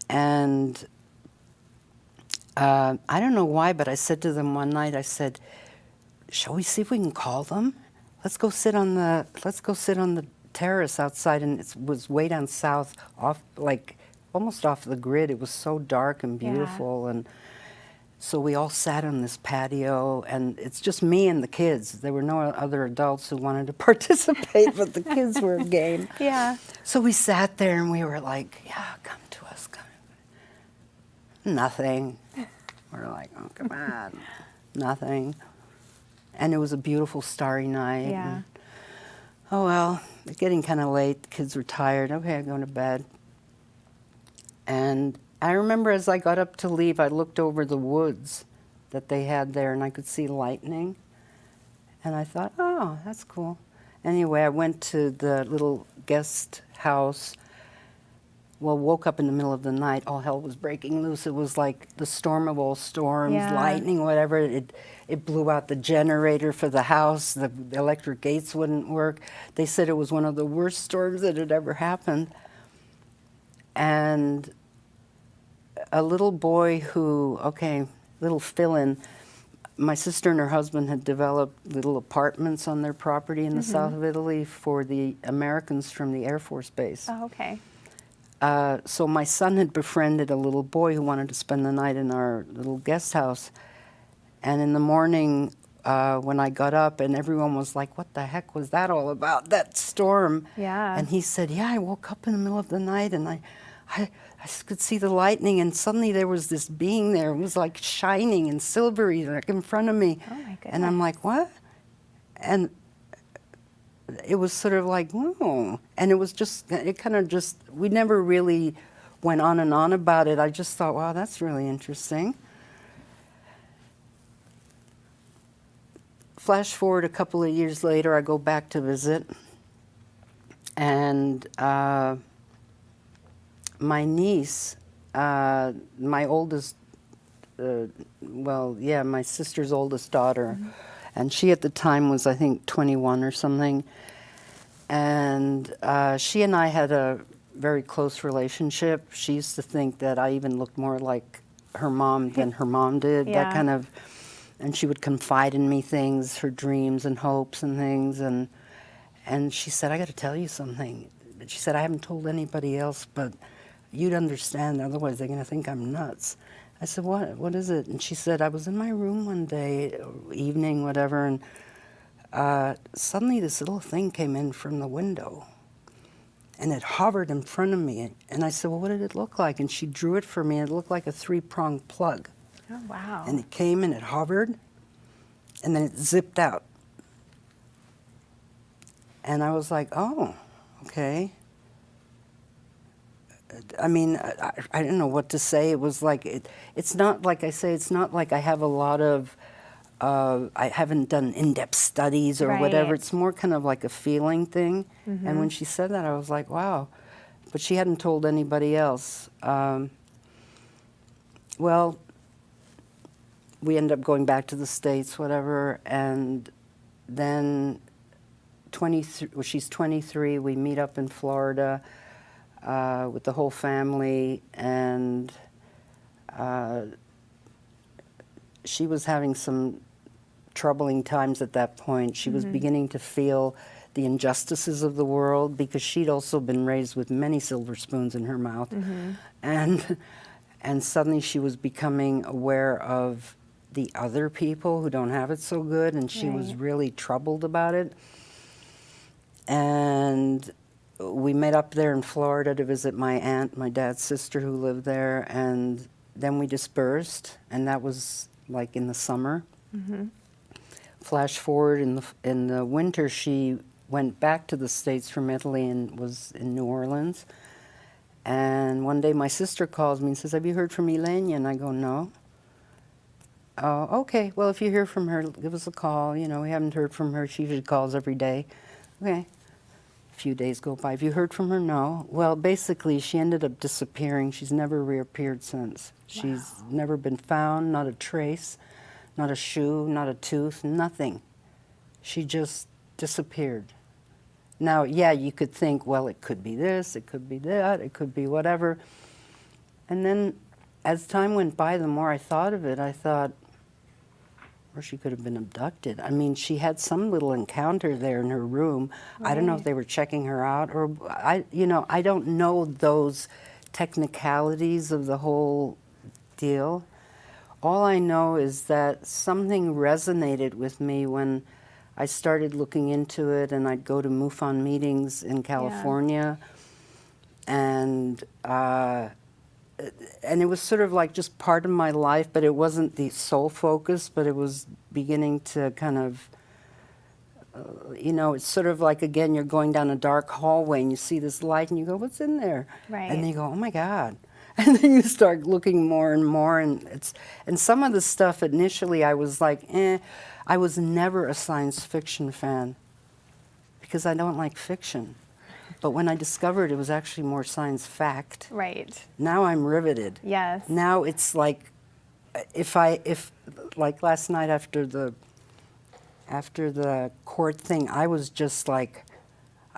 And I don't know why, but I said to them one night, I said, shall we see if we can call them? Let's go sit on the terrace outside. And it was way down south, off, like almost off the grid. It was so dark and beautiful. And so we all sat on this patio, and it's just me and the kids. There were no other adults who wanted to participate, but the kids were game. Yeah. So we sat there, and we were like, yeah, come to us, come. Nothing. We're like, oh, come on. Nothing. And it was a beautiful starry night. Yeah. And, oh, well, it's getting kind of late. The kids were tired. Okay, I'm going to bed. And I remember as I got up to leave, I looked over the woods that they had there, and I could see lightning. And I thought, oh, that's cool. Anyway, I went to the little guest house. Well, woke up in the middle of the night. All hell was breaking loose. It was like the storm of all storms, lightning, whatever. It blew out the generator for the house. The electric gates wouldn't work. They said it was one of the worst storms that had ever happened. And a little boy who, little fill-in, my sister and her husband had developed little apartments on their property in the south of Italy for the Americans from the Air Force Base. Oh, okay. So my son had befriended a little boy who wanted to spend the night in our little guest house. And in the morning, when I got up, and everyone was like, what the heck was that all about, that storm? Yeah. And he said, yeah, I woke up in the middle of the night, and I could see the lightning, and suddenly there was this being there. It was like shining and silvery, like in front of me. Oh my goodness. And I'm like, what? And it was sort of like, whoa. And it kind of just, we never really went on and on about it. I just thought, wow, that's really interesting. flash forward a couple of years later, I go back to visit, and my niece, my oldest, my sister's oldest daughter, and she at the time was, I think, 21 or something, and she and I had a very close relationship. She used to think that I even looked more like her mom than her mom did, that kind of, and she would confide in me things, her dreams and hopes and things, and she said, I got to tell you something. She said, I haven't told anybody else, but you'd understand, otherwise they're going to think I'm nuts. I said, what is it? And she said, I was in my room one day, evening, whatever, and suddenly this little thing came in from the window, and it hovered in front of me. And I said, well, what did it look like? And she drew it for me, and it looked like a 3-pronged plug. Oh, wow. And it came and it hovered, and then it zipped out. And I was like, oh, okay. I mean, I didn't know what to say. It was like, it's not like I say, it's not like I have a lot of, I haven't done in-depth studies or whatever. It's more kind of like a feeling thing. And when she said that, I was like, wow. But she hadn't told anybody else. Well, we ended up going back to the States, whatever, and then she's 23, we meet up in Florida with the whole family, and she was having some troubling times at that point. She was beginning to feel the injustices of the world, because she'd also been raised with many silver spoons in her mouth, and suddenly she was becoming aware of the other people who don't have it so good, and she was really troubled about it. And we met up there in Florida to visit my aunt, my dad's sister, who lived there, and then we dispersed, and that was like in the summer. Flash forward, in the winter, she went back to the States from Italy and was in New Orleans. And one day my sister calls me and says, have you heard from Elenia? And I go, no. Oh, okay, well, if you hear from her, give us a call. You know, we haven't heard from her. She usually calls every day. Okay. A few days go by. Have you heard from her? No. Well, basically, she ended up disappearing. She's never reappeared since. She's never been found, not a trace, not a shoe, not a tooth, nothing. She just disappeared. Now, yeah, you could think, well, it could be this, it could be that, it could be whatever. And then as time went by, the more I thought of it, I thought, or she could have been abducted. I mean, she had some little encounter there in her room. I don't know if they were checking her out, or I don't know those technicalities of the whole deal. All I know is that something resonated with me when I started looking into it, and I'd go to MUFON meetings in California, and it was sort of like just part of my life, but it wasn't the sole focus, but it was beginning to kind of, it's sort of like, again, you're going down a dark hallway and you see this light and you go, what's in there? And then you go, oh my God. And then you start looking more and more, and some of the stuff initially I was like, I was never a science fiction fan because I don't like fiction. But when I discovered it was actually more science fact, now I'm riveted. Yes. Now it's like, if like last night after the court thing, I was just like,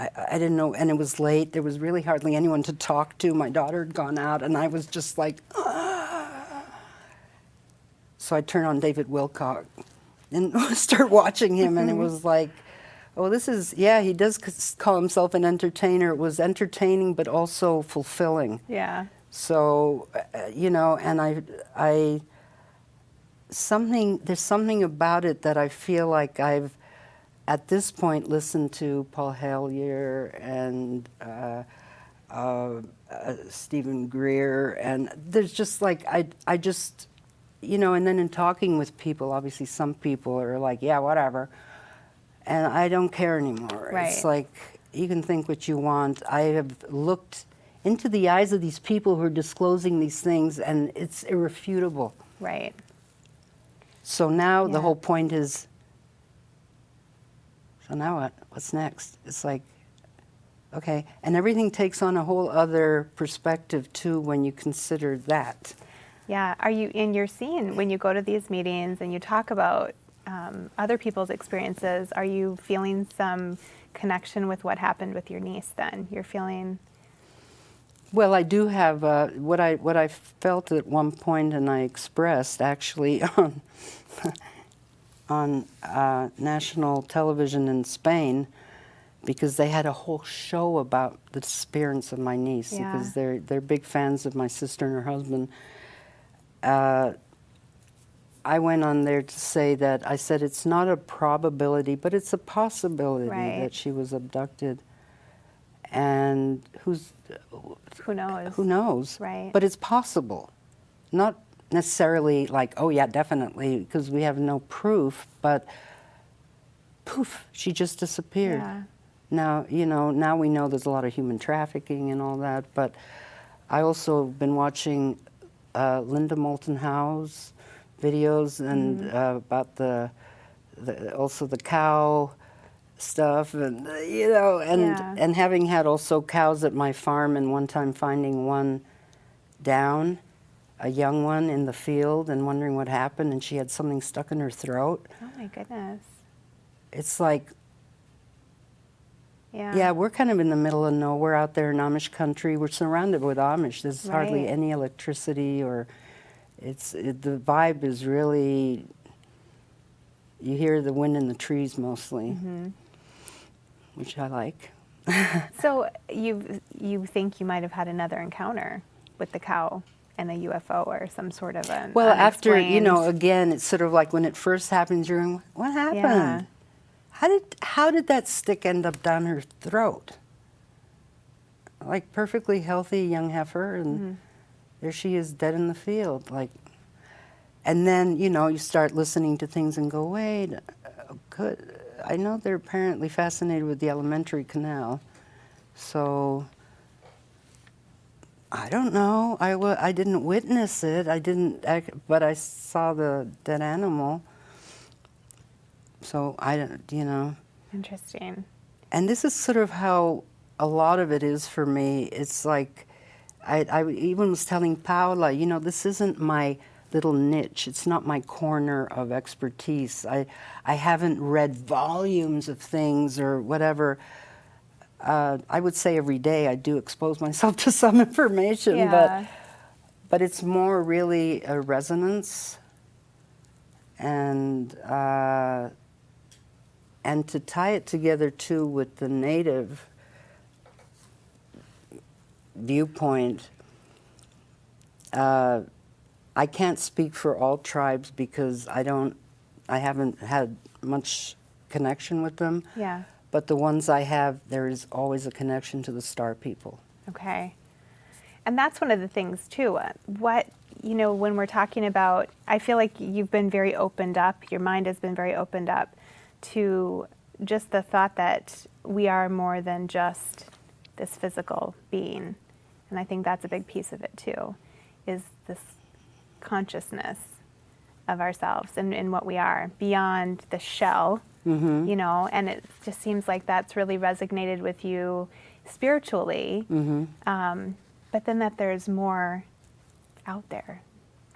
I didn't know, and it was late. There was really hardly anyone to talk to. My daughter had gone out, and I was just like, ah. So I turned on David Wilcock and start watching him, and it was like, oh, this is, he does call himself an entertainer. It was entertaining, but also fulfilling. Yeah. So, and there's something about it that I feel like I've, at this point, listened to Paul Hellyer and Stephen Greer, and there's just like, I just, and then in talking with people, obviously some people are like, yeah, whatever. And I don't care anymore. It's like, you can think what you want. I have looked into the eyes of these people who are disclosing these things, and it's irrefutable. Right. So now the whole point is, So now what? What's next? It's like, okay. And everything takes on a whole other perspective, too, when you consider that. Yeah. You're seeing when you go to these meetings and you talk about other people's experiences, are you feeling some connection with what happened with your niece then? You're feeling... Well, I do have what I felt at one point, and I expressed actually on national television in Spain, because they had a whole show about the disappearance of my niece, Yeah. because they're big fans of my sister and her husband. I went on there to say that I said it's not a probability, but it's a possibility Right. that she was abducted. And Who knows? who knows? Right. But it's possible. Not necessarily like, oh yeah, definitely, because we have no proof, but poof, she just disappeared. Yeah. Now, now we know there's a lot of human trafficking and all that, but I also have been watching Linda Moulton Howe's videos and about also the cow stuff, and and having had also cows at my farm, and one time finding one down, a young one in the field, and wondering what happened, and she had something stuck in her throat. Oh my goodness. It's like, Yeah. yeah, we're kind of in the middle of nowhere out there in Amish country. We're surrounded with Amish. There's hardly Right. any electricity, or the vibe is really, you hear the wind in the trees mostly, which I like. So you think you might have had another encounter with the cow and a UFO or some sort of an Well, after, unexplained... again, it's sort of like when it first happens, you're going, what happened? Yeah. How did that stick end up down her throat? Like perfectly healthy young heifer, and there she is dead in the field. Like, and then, you start listening to things and go, wait, good. I know they're apparently fascinated with the alimentary canal, so I don't know. I didn't witness it. But I saw the dead animal. So I don't, Interesting. And this is sort of how a lot of it is for me. It's like, I even was telling Paula, this isn't my little niche. It's not my corner of expertise. I haven't read volumes of things or whatever. I would say every day I do expose myself to some information, Yeah. but it's more really a resonance, and to tie it together too with the native viewpoint. I can't speak for all tribes because I haven't had much connection with them. Yeah. But the ones I have, there is always a connection to the star people. Okay. And that's one of the things too. When we're talking about, I feel like you've been very opened up, your mind has been very opened up to just the thought that we are more than just this physical being. And I think that's a big piece of it too, is this consciousness of ourselves and what we are beyond the shell, and it just seems like that's really resonated with you spiritually, but then that there's more out there.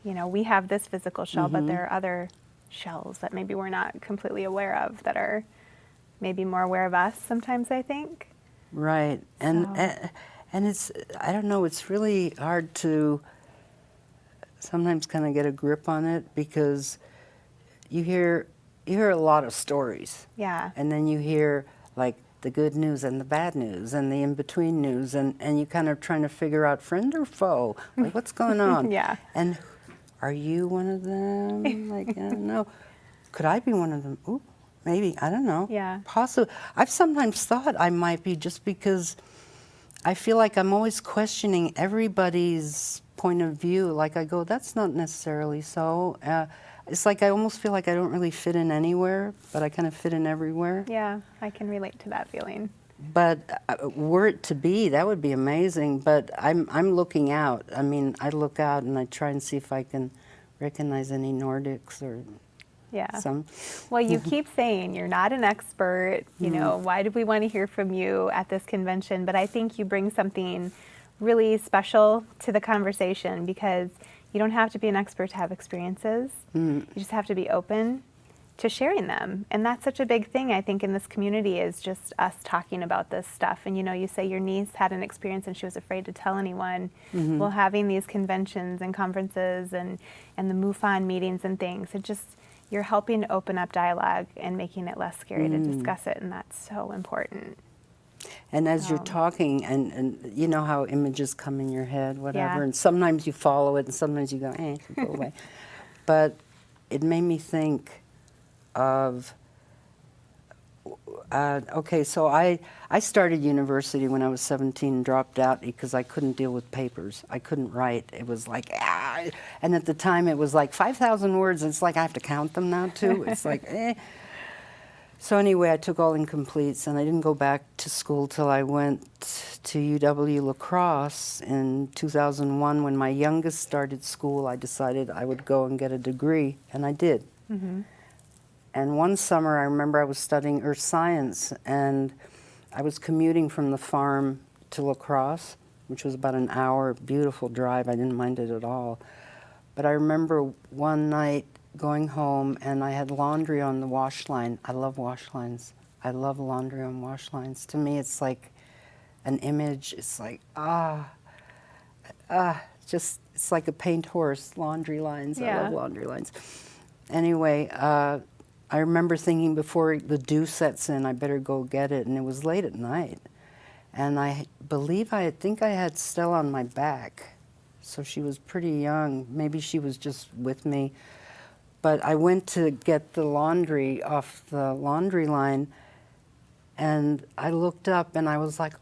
We have this physical shell, but there are other shells that maybe we're not completely aware of that are maybe more aware of us sometimes, I think. Right. And it's, I don't know, it's really hard to sometimes kind of get a grip on it, because you hear a lot of stories. Yeah. And then you hear like the good news and the bad news and the in-between news, and you kind of trying to figure out friend or foe, like what's going on. Yeah. And are you one of them? Like, I don't know. Could I be one of them? Ooh, maybe, I don't know. Yeah. Possibly. I've sometimes thought I might be, just because I feel like I'm always questioning everybody's point of view. Like I go, that's not necessarily so. It's like I almost feel like I don't really fit in anywhere, but I kind of fit in everywhere. Yeah, I can relate to that feeling. But were it to be, that would be amazing. But I'm looking out. I mean, I look out and I try and see if I can recognize any Nordics or Yeah. Some. Well, you keep saying you're not an expert. You know, why do we want to hear from you at this convention? But I think you bring something really special to the conversation, because you don't have to be an expert to have experiences. You just have to be open to sharing them. And that's such a big thing, I think, in this community, is just us talking about this stuff. And, you know, you say your niece had an experience and she was afraid to tell anyone. Well, having these conventions and conferences and the MUFON meetings and things, it just, you're helping open up dialogue and making it less scary to discuss it. And that's so important. And as you're talking, and you know how images come in your head, whatever, Yeah. and sometimes you follow it, and sometimes you go, go away. But it made me think of, okay, so I started university when I was 17 and dropped out because I couldn't deal with papers. I couldn't write. It was like, and at the time it was like 5,000 words, and it's like I have to count them now too. It's like, So anyway, I took all incompletes, and I didn't go back to school till I went to UW La Crosse in 2001. When my youngest started school, I decided I would go and get a degree, and I did. And one summer, I remember I was studying earth science, and I was commuting from the farm to La Crosse, which was about an hour, beautiful drive. I didn't mind it at all. But I remember one night going home, and I had laundry on the wash line. I love wash lines. I love laundry on wash lines. To me, it's like an image. It's like, just, it's like a paint horse, laundry lines. Yeah. I love laundry lines. Anyway, I remember thinking before the dew sets in, I better go get it, and it was late at night. And I think I had Stella on my back, so she was pretty young. Maybe she was just with me. But I went to get the laundry off the laundry line, and I looked up, and I was like,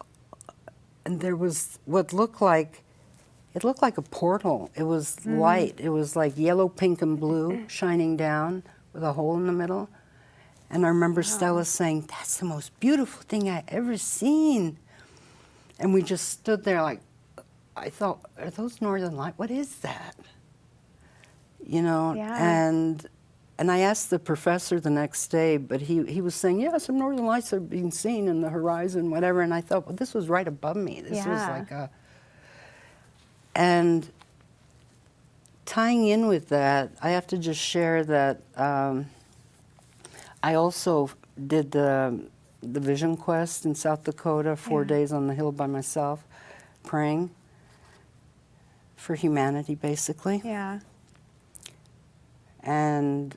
and there was what looked like, it looked like a portal. It was light. It was like yellow, pink, and blue shining down with a hole in the middle. And I remember Stella saying, "That's the most beautiful thing I ever seen." And we just stood there like, I thought, are those northern lights? What is that? You know, and I asked the professor the next day, but he was saying, yeah, some northern lights are being seen in the horizon, whatever. And I thought, well, this was right above me. This was like a, and tying in with that, I have to just share that I also did the Vision Quest in South Dakota, 4 days on the hill by myself, praying for humanity, basically. Yeah. And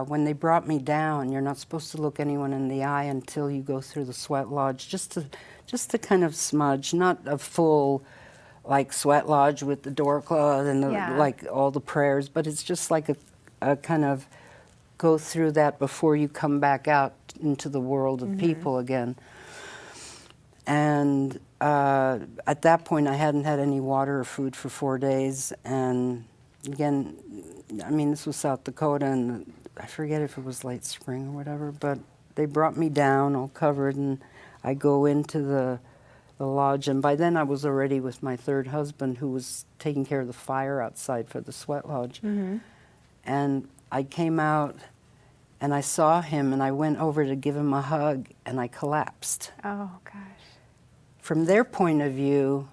when they brought me down, you're not supposed to look anyone in the eye until you go through the sweat lodge, just to kind of smudge, not a full like sweat lodge with the door closed and the, like all the prayers, but it's just like a kind of go through that before you come back out into the world of people again. And at that point, I hadn't had any water or food for 4 days, and again, I mean, this was South Dakota, and I forget if it was late spring or whatever, but they brought me down all covered, and I go into the lodge, and by then I was already with my third husband, who was taking care of the fire outside for the sweat lodge. And I came out, and I saw him, and I went over to give him a hug, and I collapsed. Oh, gosh. From their point of view,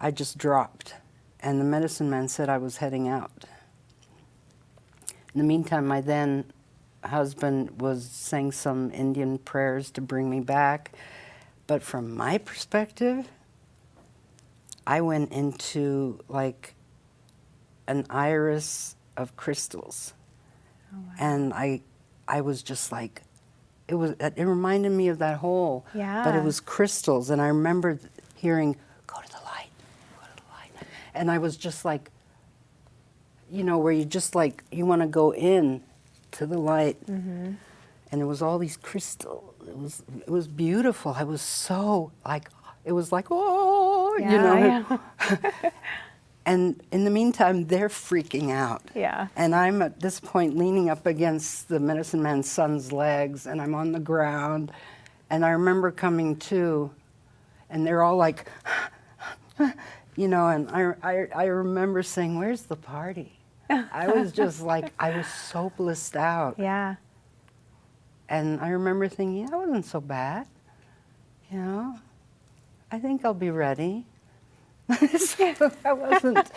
I just dropped, and the medicine man said I was heading out. In the meantime, my then husband was saying some Indian prayers to bring me back. But from my perspective, I went into like an iris of crystals. Oh, wow. And I was just like, it reminded me of that hole. But it was crystals. And I remember hearing, go to the light, go to the light. And I was just like, you know, where you just like, you want to go in to the light. And it was all these crystals. It was beautiful. I was so like, it was like, oh, you know. And in the meantime, they're freaking out. And I'm at this point leaning up against the medicine man's son's legs, and I'm on the ground. And I remember coming to, and they're all like, you know, and I remember saying, where's the party? I was just like, I was so blissed out. Yeah. And I remember thinking, that wasn't so bad. You know, I think I'll be ready. So that wasn't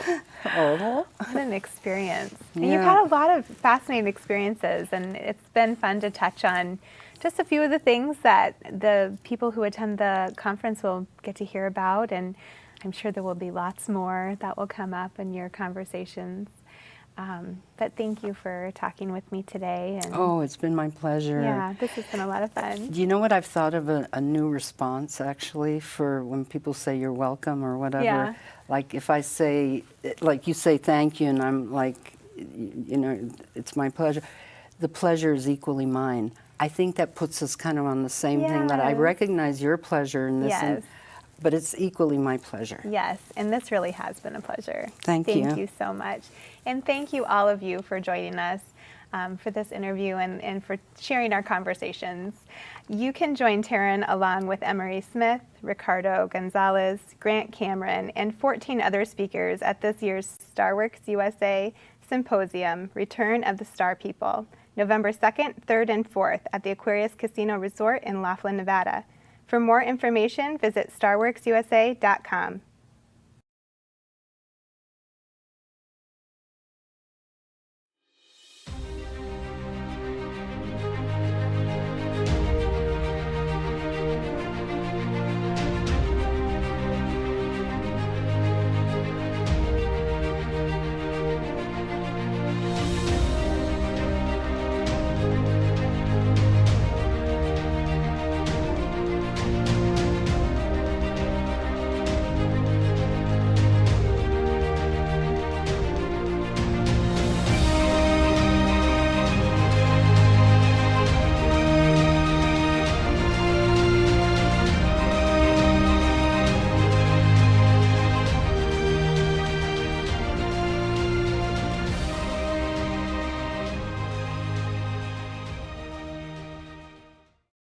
horrible. What an experience. And Yeah. you've had a lot of fascinating experiences, and it's been fun to touch on just a few of the things that the people who attend the conference will get to hear about, and I'm sure there will be lots more that will come up in your conversations. But thank you for talking with me today. And Oh, it's been my pleasure. yeah, this has been a lot of fun. Do you know what I've thought of a new response actually for when people say you're welcome or whatever? Yeah. Like if I say, like you say thank you and I'm like, you know, it's my pleasure. The pleasure is equally mine. I think that puts us kind of on the same thing, that I Yes. recognize your pleasure in this, Yes. but it's equally my pleasure. Yes, and this really has been a pleasure. Thank you. Thank you so much. And thank you, all of you, for joining us for this interview and for sharing our conversations. You can join Taryn along with Emery Smith, Ricardo Gonzalez, Grant Cameron, and 14 other speakers at this year's Starworks USA Symposium, Return of the Star People, November 2nd, 3rd, and 4th at the Aquarius Casino Resort in Laughlin, Nevada. For more information, visit starworksusa.com.